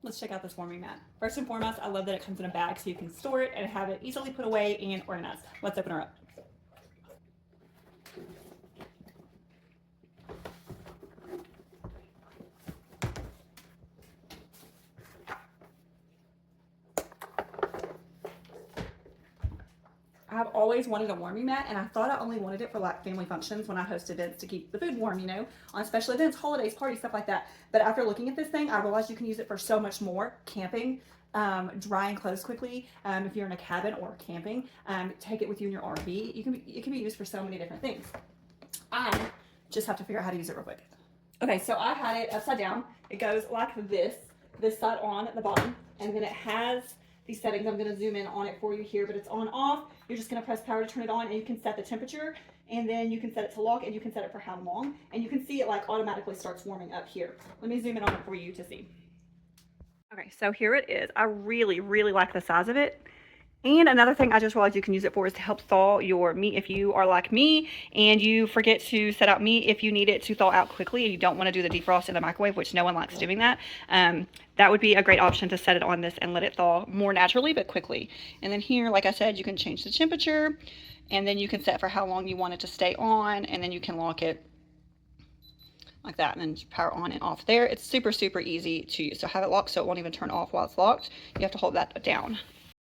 Let's check out this warming mat. First and foremost, I love that it comes in a bag so you can store it and have it easily put away and organized. Let's open her up. I've always wanted a warming mat, and I thought I only wanted it for like family functions when I host events to keep the food warm, you know, on special events, holidays, parties, stuff like that. But after looking at this thing, I realized you can use it for so much more. Camping, drying clothes quickly, if you're in a cabin or camping, take it with you in your RV. It can be used for so many different things. I just have to figure out how to use it real quick. Okay, so I had it upside down. It goes like this side on at the bottom, and then it has these settings. I'm going to zoom in on it for you here, but it's on off. You're just going to press power to turn it on, and you can set the temperature, and then you can set it to lock, and you can set it for how long, and you can see it like automatically starts warming up here. Let me zoom in on it for you to see. Okay, so here it is. I really, really like the size of it. And another thing I just realized you can use it for is to help thaw your meat if you are like me and you forget to set out meat if you need it to thaw out quickly and you don't want to do the defrost in the microwave, which no one likes doing that. That would be a great option to set it on this and let it thaw more naturally but quickly. And then here, like I said, you can change the temperature, and then you can set for how long you want it to stay on, and then you can lock it like that, and then power on and off there. It's super, super easy to use. So have it locked so it won't even turn off while it's locked. You have to hold that down.